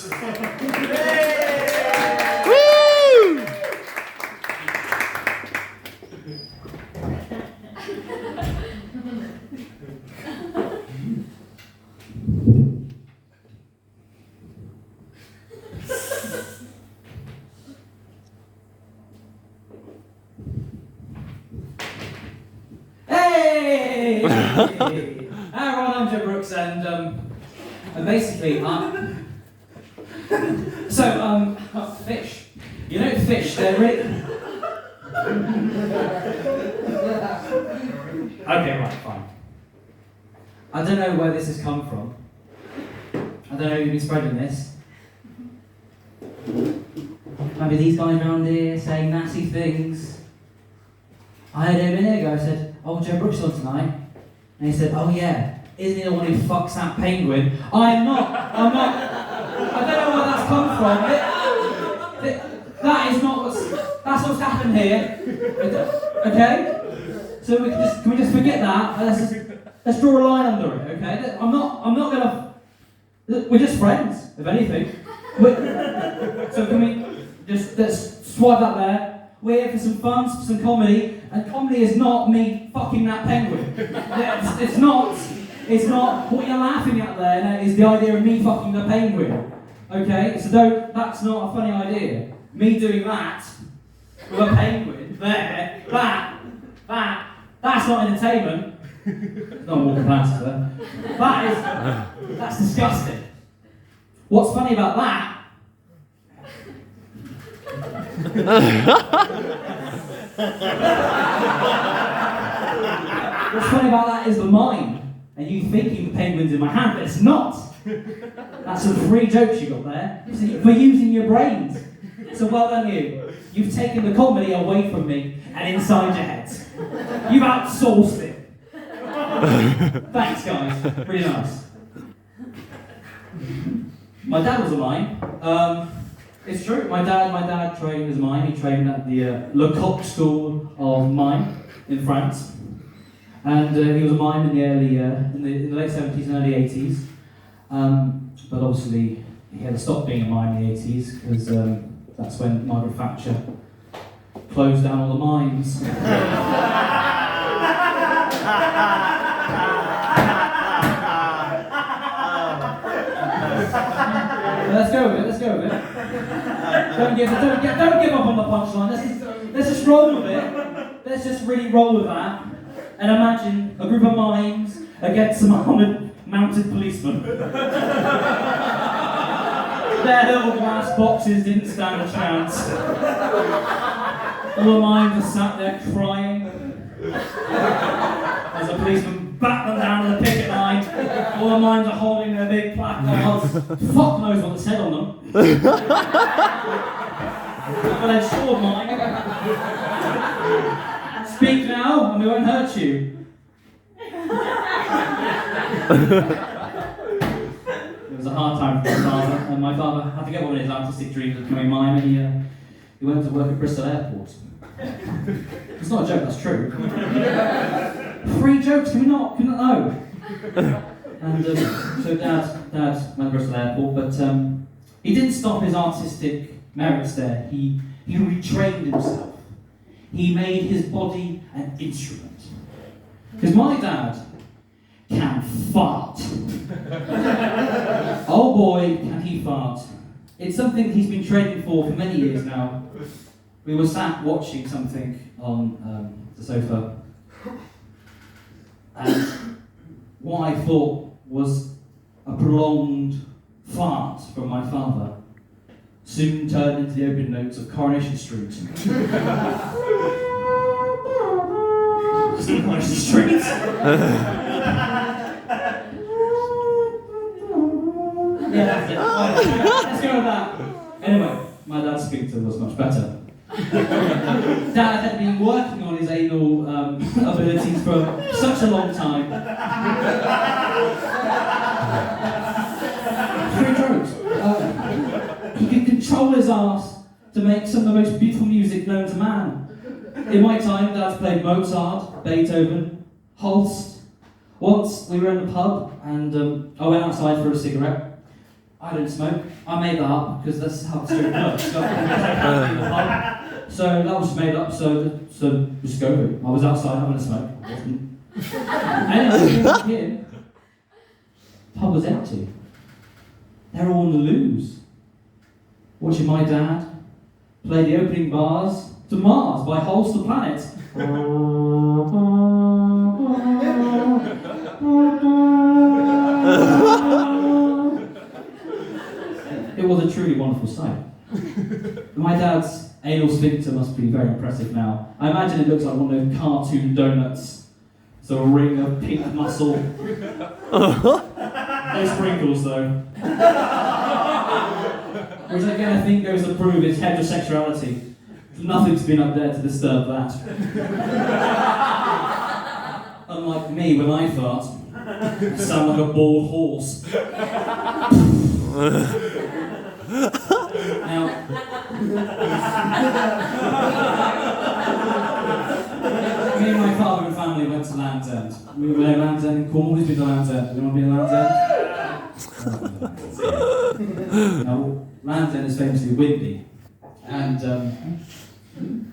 jokes! Hey! Hi everyone, I'm Joe Brooks, and basically, fish. You know fish, they're really... Okay, right, fine. I don't know where this has come from. I don't know who's been spreading this. Maybe these guys around here saying nasty things. I heard him a minute ago, I said, oh, Joe Brooks on tonight. And he said, oh yeah, isn't he the one who fucks that penguin? I'm not. I don't know where that's come from. That is not that's what's happened here. Okay? So can we just forget that? Let's draw a line under it, okay? I'm not gonna, we're just friends, if anything. So can we let's swipe that there. We're here for some fun, for some comedy, and comedy is not me fucking that penguin. It's not what you're laughing at there is the idea of me fucking the penguin. Okay? So that's not a funny idea. Me doing that with a penguin there, that's not entertainment. Not walking past there. That's disgusting. What's funny about that? What's funny about that is the mime, and you thinking the penguin's in my hand, but it's not. That's some free jokes you got there for using your brains. So well done you. You've taken the comedy away from me and inside your heads. You've outsourced it. Thanks guys, really nice. My dad was a mime. It's true. My dad trained as a mime. He trained at the Lecoq School of Mime in France, and he was a mime in the late 70s and early 80s. But obviously, he had to stop being a mime in the 80s because that's when Margaret Thatcher closed down all the mimes. Let's go with it. Don't give up on the punchline. Let's just roll with it. Let's just really roll with that. And imagine a group of mimes against some armoured mounted policemen. Their little glass boxes didn't stand a chance. All the mimes are sat there crying as a policeman backed them down to the picket line. All the mimes are holding their big placards. Fuck knows what it said on them. Double-edged sword, mime. Speak now, and we won't hurt you. It was a hard time for my father, and my father had to get one of his artistic dreams of becoming a mime, and he went to work at Bristol Airport. It's not a joke, that's true. 3 jokes, can we not know? And so Dad went to Bristol Airport, but he didn't stop his artistic merits there. He retrained himself. He made his body an instrument. Because my dad can fart. Oh boy, can he fart. It's something he's been training for many years now. We were sat watching something on the sofa, and what I thought was a prolonged fart from my father soon turned into the opening notes of Coronation Street. Coronation Street. Yeah, that's it. Let's go with that. Anyway, my dad's sphincter was much better. Dad had been working on his anal abilities for such a long time. 3 jokes. He could control his arse to make some of the most beautiful music known to man. In my time, Dad's played Mozart, Beethoven, Holst. Once we were in the pub and I went outside for a cigarette. I don't smoke. I made that up because that's how the street works. So that was just made up, so just go with it. I was outside having a smoke. I wasn't. Anyway, back in, pub was empty. They're all on the loose. Watching my dad play the opening bars to Mars by Holds the Planet. It was a truly wonderful sight. My dad's anal sphincter must be very impressive now. I imagine it looks like one of those cartoon donuts. So a ring of pink muscle. No sprinkles though. Which again I think goes to prove his heterosexuality. Nothing's been up there to disturb that. Unlike me when I fart, I sound like a bald horse. Now, me and my father and family went to Land's End. We were at Land's End in Cornwall. Who's been to Land's End? Anyone been to Land's End? Now, Land's End is famously windy. And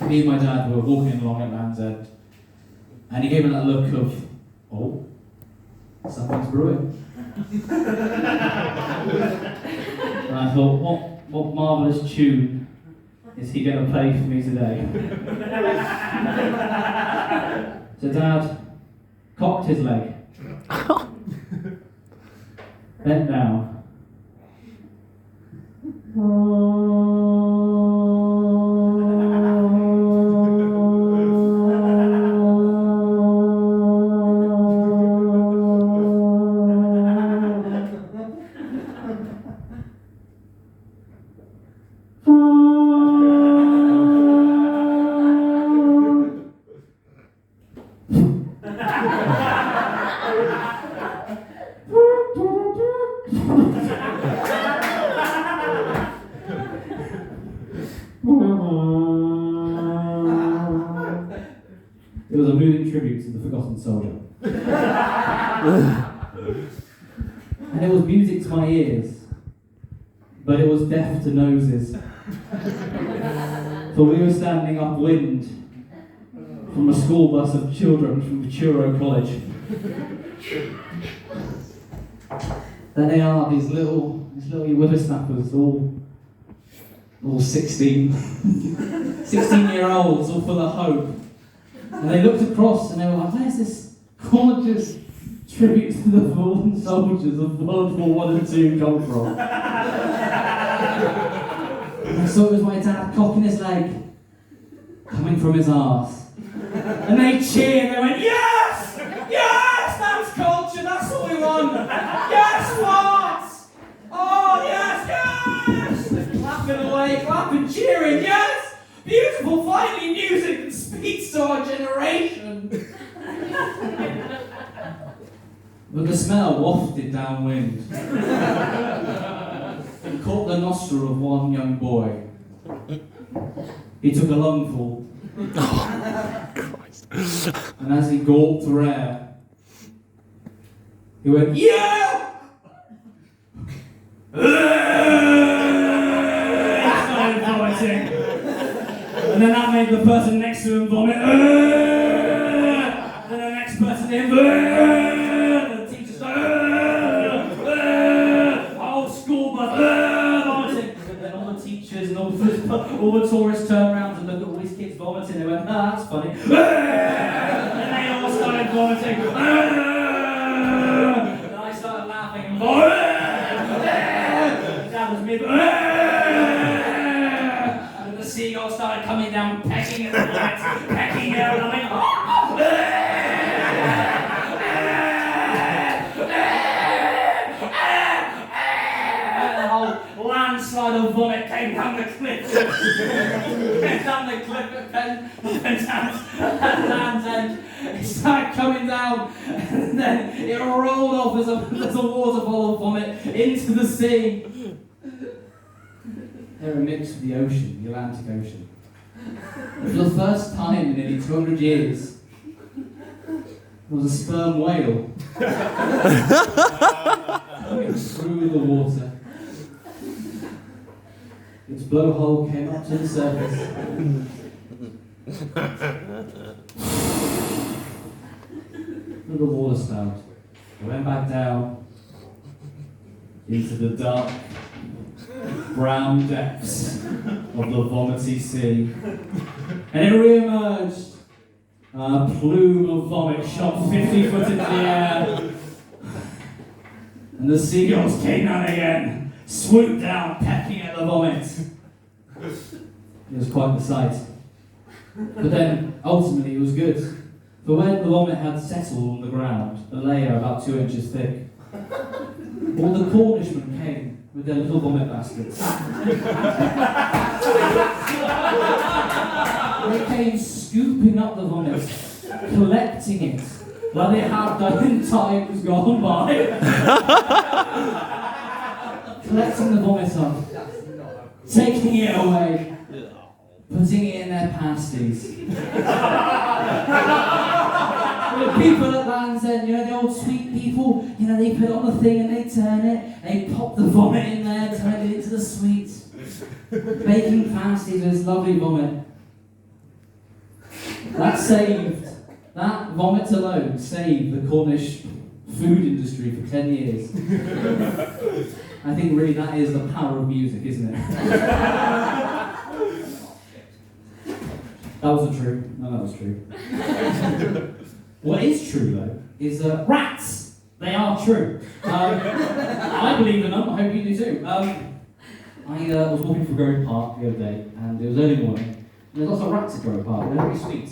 me and my dad were walking along at Land's End. And he gave me that look of, oh, something's brewing. And I thought, what marvellous tune is he going to play for me today? So Dad cocked his leg, bent down. It was a moving tribute to the forgotten soldier. And it was music to my ears, but it was deaf to noses. For we were standing upwind from a school bus of children from Churo College. There they are, these little whippersnappers, all 16-year-olds, all full of hope. And they looked across and they were like, where's this gorgeous tribute to the fallen soldiers of World War I and II come from? And I saw it was my dad cocking his leg, coming from his arse. And they cheered, they went, yes! Yes! That's culture, that's what we want! Yes, what? Oh, yes, yes! Clapping away, clapping, cheering, yes! Beautiful, finally music that speaks to our generation! But the smell wafted downwind and caught the nostril of one young boy. He took a lungful. And as he gulped for air, he went, yeah! He started vomiting. And then that made the person next to him vomit. And then the next person to him, the teacher started, whole school bus vomiting. And then all the teachers and all the tourists turned around and looked at all these kids vomiting. They went, that's funny. And they all started vomiting. And I started laughing and vomiting. That was me. And the seagull started coming down, pecking at the lights, pecking out, and I went, and the whole landslide of vomit came down the cliff. Came down the cliff at Land's End. It started coming down, and then it rolled off as a waterfall of vomit into the sea. They're a mix of the ocean, the Atlantic Ocean. For the first time in nearly 200 years, there was a sperm whale coming through the water. Its blowhole came up to the surface. Little water spout. It went back down into the dark, brown depths of the vomity sea. And it re-emerged. A plume of vomit shot 50 foot into the air. And the seagulls came down again, swooped down, pecking at the vomit. It was quite the sight. But then, ultimately, it was good. For when the vomit had settled on the ground, a layer about 2 inches thick, all the Cornishmen came with their little vomit baskets. They came scooping up the vomit, collecting it, like they had done in times gone by. Collecting the vomit up, taking it away, putting it in their pasties. The people at Land's End, you know, the old sweet people, you know, they put it on the thing and they turn it, they pop the vomit in there, turn it into the sweets. Baking pasties with this lovely vomit. That vomit alone saved the Cornish food industry for 10 years. I think really that is the power of music, isn't it? That wasn't true. No, that was true. What is true, though, is rats. They are true. I believe in them. I hope you do too. I was walking through Grove Park the other day, and it was early morning, and there's lots of rats at Grove Park. They're very sweet.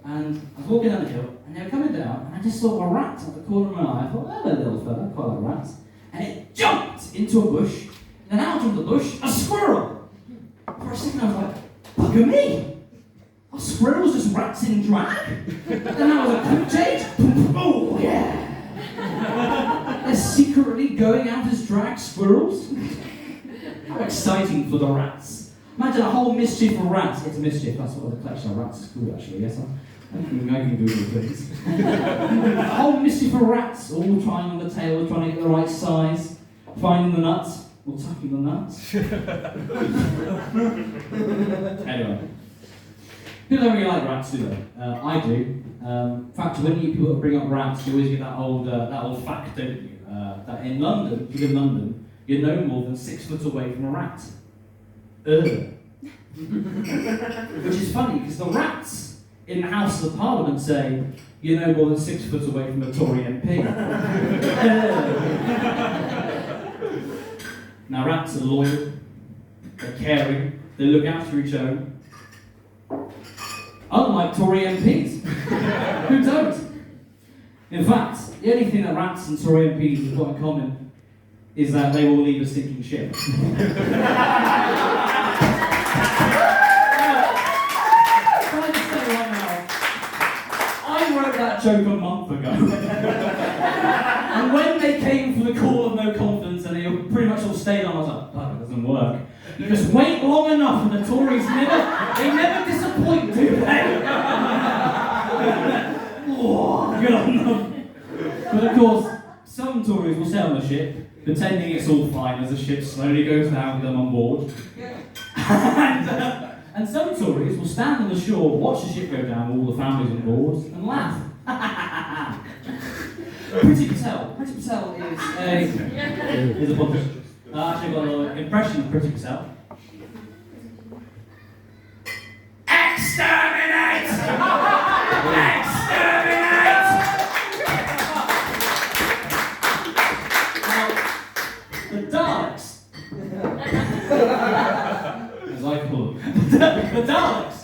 And I was walking down the hill, and they were coming down, and I just saw a rat at the corner of my eye. I thought, oh, little fella, I quite like rats. And it jumped into a bush, and then out of the bush, a squirrel. For a second, I was like, bugger me! Are squirrels just rats in drag? Then that was a quick change. Oh, yeah! They're secretly going out as drag squirrels? How exciting for the rats. Imagine a whole mischief of rats. It's a mischief, that's what the collection of rats is called, actually, yes? I can Google things. A whole mischief of rats, all trying on the tail, trying to get the right size, finding the nuts, or tucking the nuts. Anyway. People don't really like rats, do they? I do. In fact, when people bring up rats, you always get that old fact, don't you? That in London, if you live in London, you're no more than 6 foot away from a rat. Which is funny, because the rats in the House of Parliament say, you're no more than 6 foot away from a Tory MP. Now, rats are loyal, they're caring, they look after each other. Unlike Tory MPs, who don't. In fact, the only thing that rats and Tory MPs have got in common is that they will leave a sinking ship. I wrote that joke a month ago. And when they came for the call of no confidence and they pretty much all stayed on, I was like, that doesn't work. You just wait long enough and the Tories never disappoint, do they? Oh, good on them. But of course, some Tories will stay on the ship, pretending it's all fine as the ship slowly goes down with them on board. And some Tories will stand on the shore, watch the ship go down with all the families on board, and laugh. Pretty Patel is a bunch. Actually, I've got an impression of Pretty Patel. Exterminate! Exterminate! Now, the Daleks, as I call them, the Daleks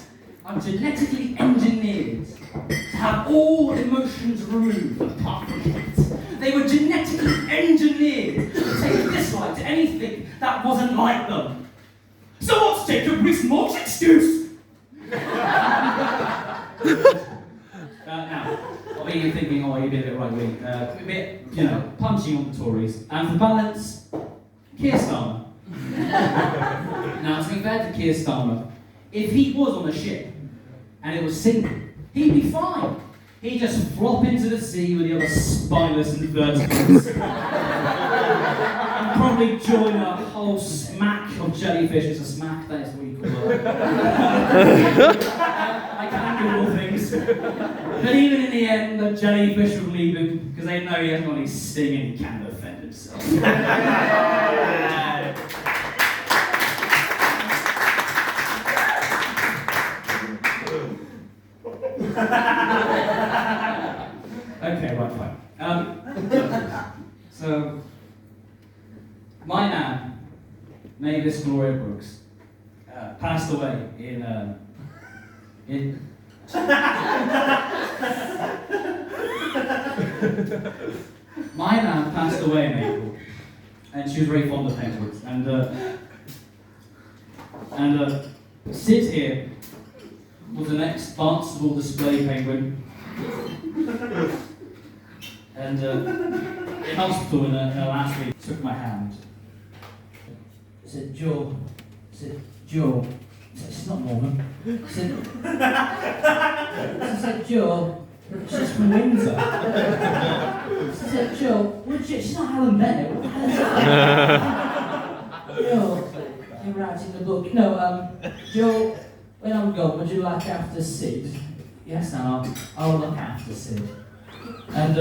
are genetically engineered to have all emotions removed apart from hate. They were genetically engineered to take a dislike to anything that wasn't like them. So what's Jacob Rees-Mogg's excuse? Now, what are you thinking? Oh, you're a bit right-wing. A bit, punching on the Tories. And for balance, Keir Starmer. Now, to be fair to Keir Starmer, if he was on a ship and it was sinking, he'd be fine. He'd just flop into the sea with the other spineless invertebrates. probably join a whole smack of jellyfish. It's a smack, that is what you call it. I can't do all things. But even in the end, the jellyfish will leave him because they know he hasn't got any sting and he can't defend himself. Okay, right, fine. So, my nan, Mavis Gloria Brooks, passed away in my nan passed away in April, and she was very fond of penguins. And Sid here was an ex-Barnstable display penguin. And in hospital in her last week, took my hand. I said, Joe. I said, Joe. I said, it's not Morgan. I said, Joe, she's from Windsor. I said, Joe, she's not Helen Bennett. Joe, you're writing the book. No, Joe, when I'm gone, would you look after Sid? Yes, Nan, I'll look after Sid. And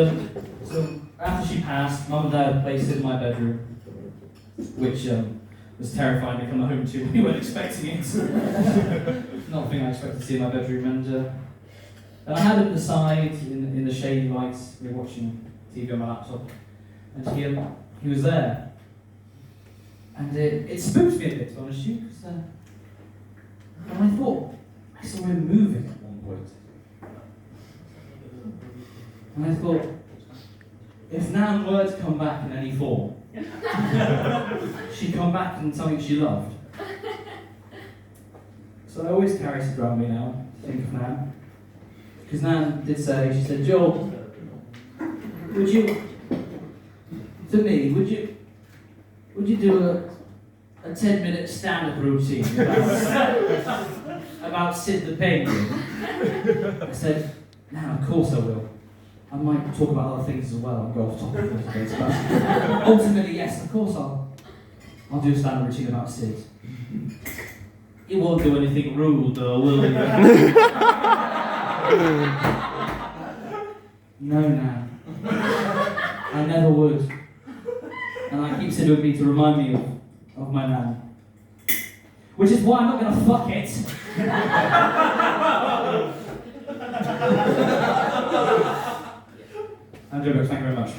so after she passed, Mum and Dad placed Sid in my bedroom, which was terrifying to come home to. We weren't expecting it. Not a thing I expected to see in my bedroom. And I had him beside in the shady lights. We were watching TV on my laptop, and he was there. And it spooked me a bit, to be honest with you, because and I thought I saw him moving at one point. And I thought, if Nan were to come back in any form, she'd come back in something she loved. So I always carry Sid around me now, to think of Nan. Because Nan did say, she said, Joel, would you do a 10-minute stand-up routine about Sid the Penguin? I said, Nan, of course I will. I might talk about other things as well and go off topic a little bit, but ultimately, yes, of course I'll do a stand-up routine about Sid. He won't do anything rude though, will he? No, Nan. I never would. And I keep Sid with me to remind me of my Nan. Which is why I'm not going to fuck it. I'm Joe, thank you very much.